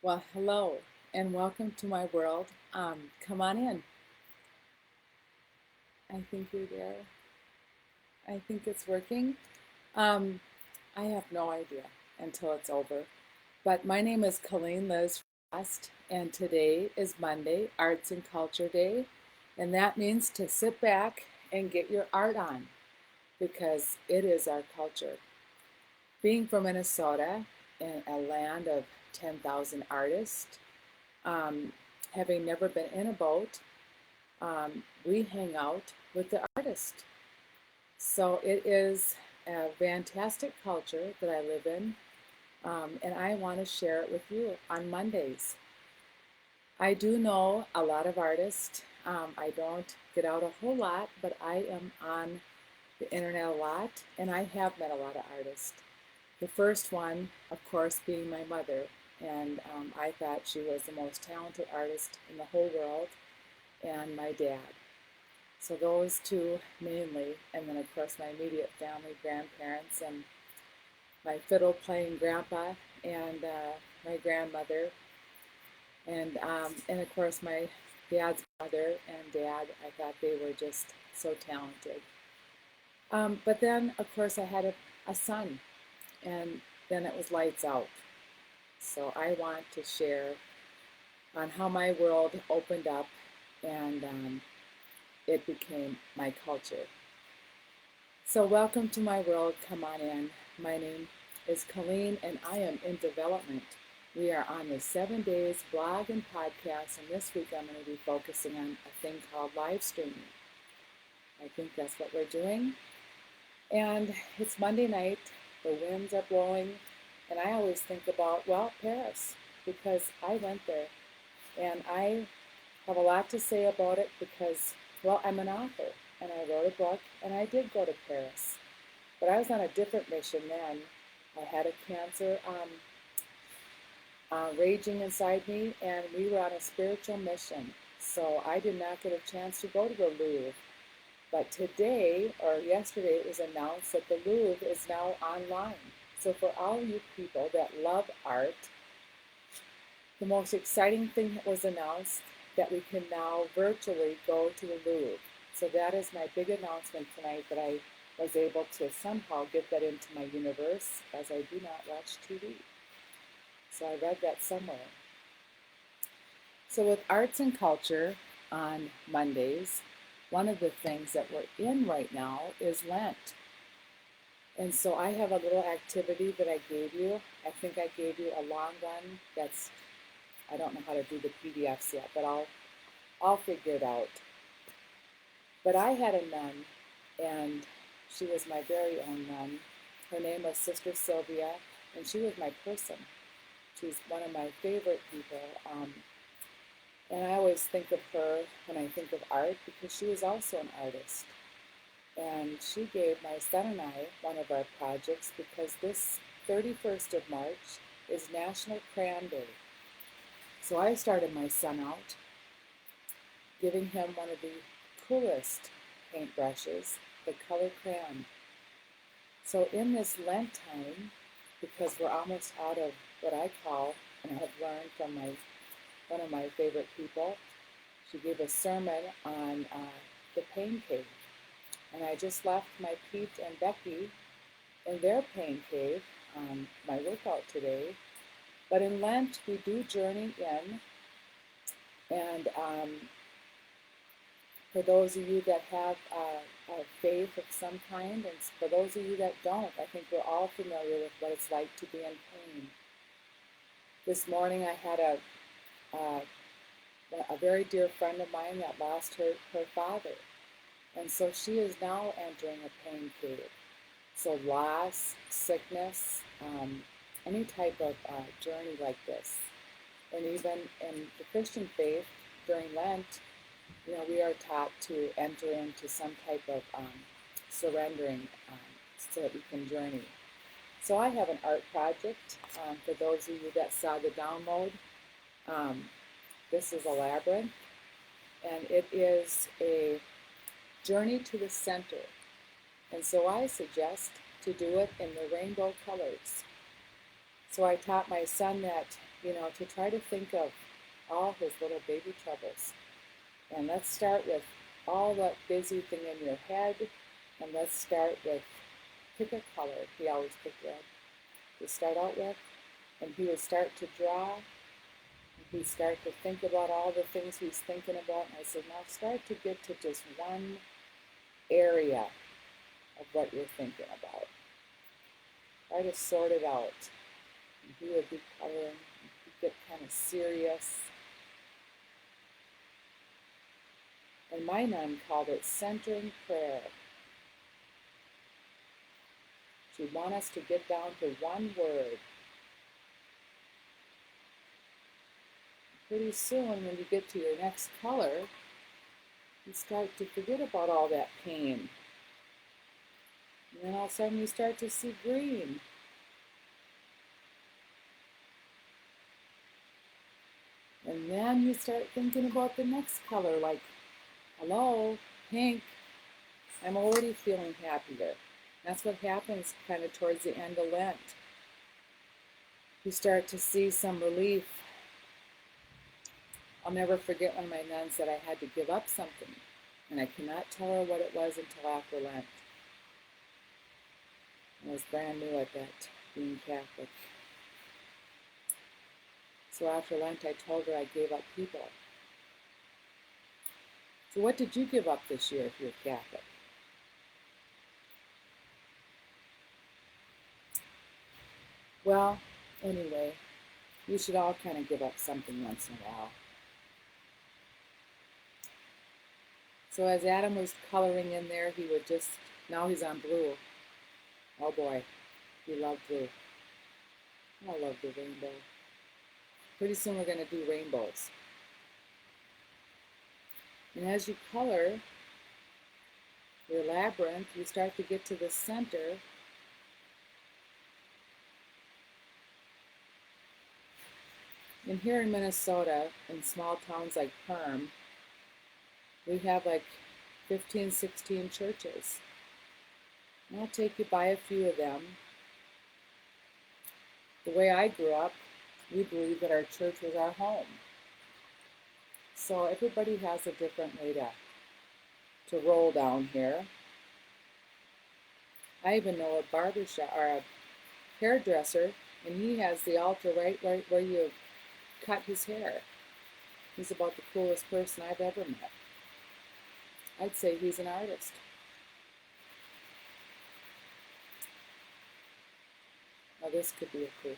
Well, hello and welcome to my world. Come on in. I think you're there. I think it's working. Um, I have no idea until it's over. But my name is Colleen Liz Frost, and today is Monday, Arts and Culture Day. And that means to sit back and get your art on because it is our culture. Being from Minnesota, in a land of 10,000 artists, um, having never been in a boat, we hang out with the artist. So it is a fantastic culture that I live in, and I want to share it with you on Mondays. I do know a lot of artists. I don't get out a whole lot, but I am on the internet a lot, and I have met a lot of artists. The first one, of course, being my mother, and I thought she was the most talented artist in the whole world, and my dad. So those two mainly, and then of course my immediate family, grandparents, and my fiddle playing grandpa, and my grandmother, and of course my dad's mother and dad. I thought they were just so talented. But then of course I had a son, and then it was lights out. So I want to share on how my world opened up, and it became my culture. So, welcome to my world. Come on in. My name is Colleen, and I am in development. We are on the 7 days blog and podcast, and this week I'm going to be focusing on a thing called live streaming. I think that's what we're doing. And it's Monday night, the winds are blowing, and I always think about, well, Paris, because I went there, and I have a lot to say about it because, well, I'm an author and I wrote a book and I did go to Paris. But I was on a different mission then. I had a cancer raging inside me, and we were on a spiritual mission. So I did not get a chance to go to the Louvre. But today, or yesterday, it was announced that the Louvre is now online. So for all you people that love art, the most exciting thing that was announced that we can now virtually go to the Louvre. So that is my big announcement tonight, that I was able to somehow get that into my universe, as I do not watch TV. So I read that somewhere. So with arts and culture on Mondays, one of the things that we're in right now is Lent. And so I have a little activity that I gave you. I think I gave you a long one that's, I don't know how to do the PDFs yet, but I'll figure it out. But I had a nun, and she was my very own nun. Her name was Sister Sylvia, and she was my person. She's one of my favorite people. And I always think of her when I think of art because she was also an artist. And she gave my son and I one of our projects because this 31st of March is National Crayon Day. So I started my son out giving him one of the coolest paintbrushes, the color crayon. So in this Lent time, because we're almost out of what I call, and I have learned from one of my favorite people, she gave a sermon on the pain cave. And I just left my Pete and Becky in their pain cave on my workout today. But in Lent, we do journey in, and for those of you that have a faith of some kind, and for those of you that don't, I think we're all familiar with what it's like to be in pain. This morning I had a very dear friend of mine that lost her father. And so she is now entering a pain cave. So loss, sickness, any type of journey like this. And even in the Christian faith, during Lent, we are taught to enter into some type of surrendering so that we can journey. So I have an art project for those of you that saw the download. This is a labyrinth, and it is a journey to the center. And so I suggest to do it in the rainbow colors. So I taught my son that to try to think of all his little baby troubles. And let's start with all that busy thing in your head. And let's start with pick a color. He always picked red. We start out with, and he would start to draw. And he'd start to think about all the things he's thinking about. And I said, now start to get to just one area of what you're thinking about. Try to sort it out. And he would be coloring. And he'd get kind of serious. And my nun called it centering prayer. She'd want us to get down to one word. Pretty soon, when you get to your next color, you start to forget about all that pain. And then all of a sudden you start to see green. And then you start thinking about the next color, like, hello, pink. I'm already feeling happier. That's what happens kind of towards the end of Lent. You start to see some relief. I'll never forget when my nun said I had to give up something, and I cannot tell her what it was until after Lent. I was brand new at that, being Catholic. So after Lent, I told her I gave up people. So what did you give up this year if you're Catholic? Well, anyway, we should all kind of give up something once in a while. So as Adam was coloring in there, he would just, now he's on blue. Oh boy, he loved blue. I love the rainbow. Pretty soon we're going to do rainbows. And as you color your labyrinth, you start to get to the center. And here in Minnesota, in small towns like Perm, we have like 15, 16 churches. And I'll take you by a few of them. The way I grew up, we believed that our church was our home. So everybody has a different way to roll down here. I even know a barbershop or a hairdresser, and he has the altar right where you cut his hair. He's about the coolest person I've ever met. I'd say he's an artist. Now this could be a cool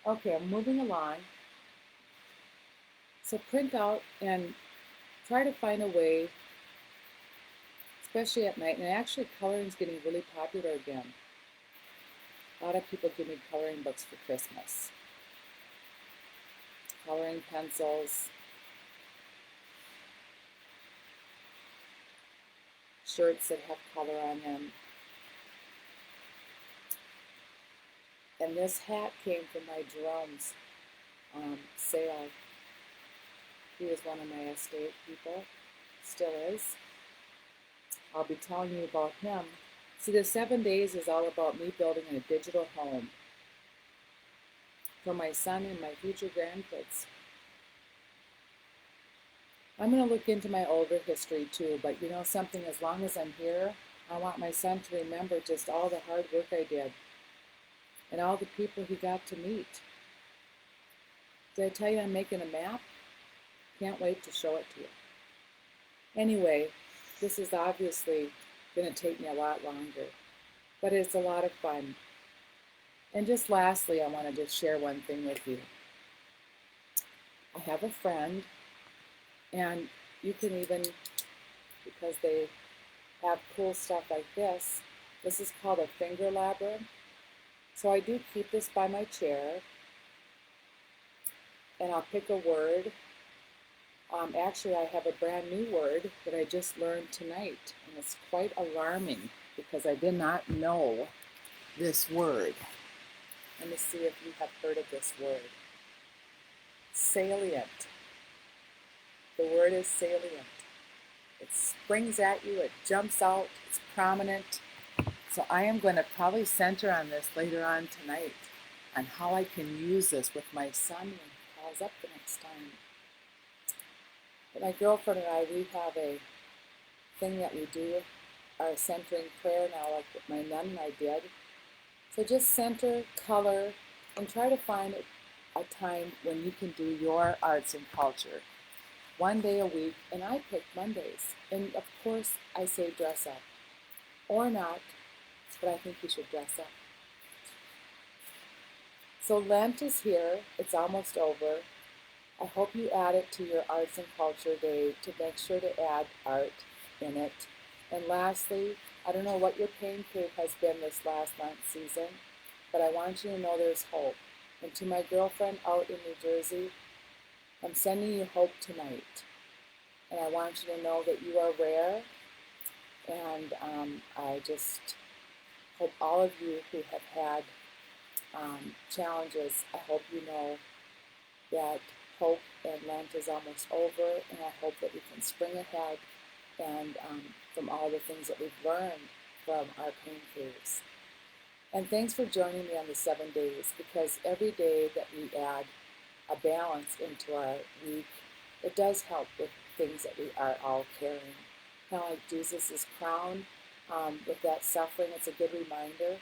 color. Okay, I'm moving along. So print out and try to find a way, especially at night, and actually coloring is getting really popular again. A lot of people give me coloring books for Christmas. Coloring pencils, shirts that have color on them. And this hat came from my Jerome's sale. He was one of my estate people, still is. I'll be telling you about him. See, the 7 days is all about me building a digital home for my son and my future grandkids. I'm going to look into my older history too, but you know something, as long as I'm here, I want my son to remember just all the hard work I did and all the people he got to meet. Did I tell you I'm making a map? Can't wait to show it to you. Anyway, this is obviously going to take me a lot longer, but it's a lot of fun. And just lastly, I want to just share one thing with you. I have a friend, and you can even, because they have cool stuff like this is called a finger labyrinth. So I do keep this by my chair, and I'll pick a word. Actually, I have a brand new word that I just learned tonight, and it's quite alarming because I did not know this word. Let me see if you have heard of this word. Salient. The word is salient. It springs at you, it jumps out, it's prominent. So I am going to probably center on this later on tonight. on how I can use this with my son when he calls up the next time. But my girlfriend and I, we have a thing that we do, our centering prayer now, like what my nun and I did. So just center, color, and try to find a time when you can do your arts and culture. One day a week, and I pick Mondays. And of course, I say dress up. Or not, but I think you should dress up. So Lent is here. It's almost over. I hope you add it to your Arts and Culture Day to make sure to add art in it. And lastly, I don't know what your pain cave has been this last Lent season, but I want you to know there's hope. And to my girlfriend out in New Jersey, I'm sending you hope tonight. And I want you to know that you are rare. And I just hope all of you who have had challenges, I hope you know that hope and Lent is almost over, and I hope that we can spring ahead and from all the things that we've learned from our pain caves. And thanks for joining me on the 7 days, because every day that we add a balance into our week, it does help with things that we are all carrying. Kind of like Jesus' crown with that suffering, it's a good reminder.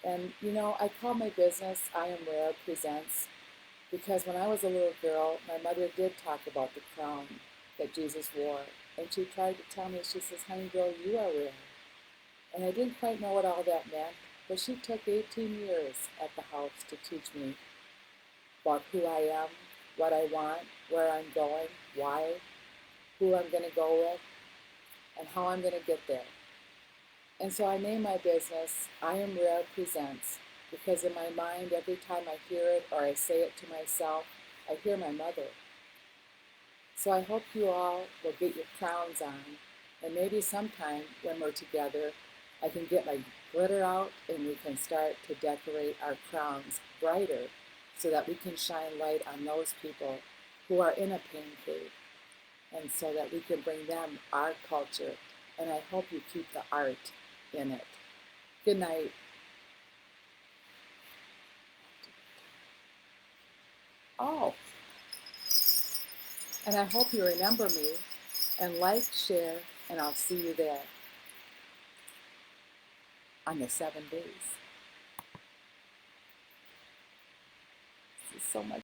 And you know, I call my business I Am Rare Presents, because when I was a little girl, my mother did talk about the crown that Jesus wore. And she tried to tell me, she says, honey girl, you are rare. And I didn't quite know what all that meant, but she took 18 years at the house to teach me about who I am, what I want, where I'm going, why, who I'm going to go with, and how I'm going to get there. And so I named my business I Am Rare Presents, because in my mind, every time I hear it or I say it to myself, I hear my mother. So I hope you all will get your crowns on, and maybe sometime when we're together, I can get my glitter out and we can start to decorate our crowns brighter so that we can shine light on those people who are in a pain cave, and so that we can bring them our culture. And I hope you keep the art in it. Good night. Oh, and I hope you remember me and like, share, and I'll see you there on the 7 days. This is so much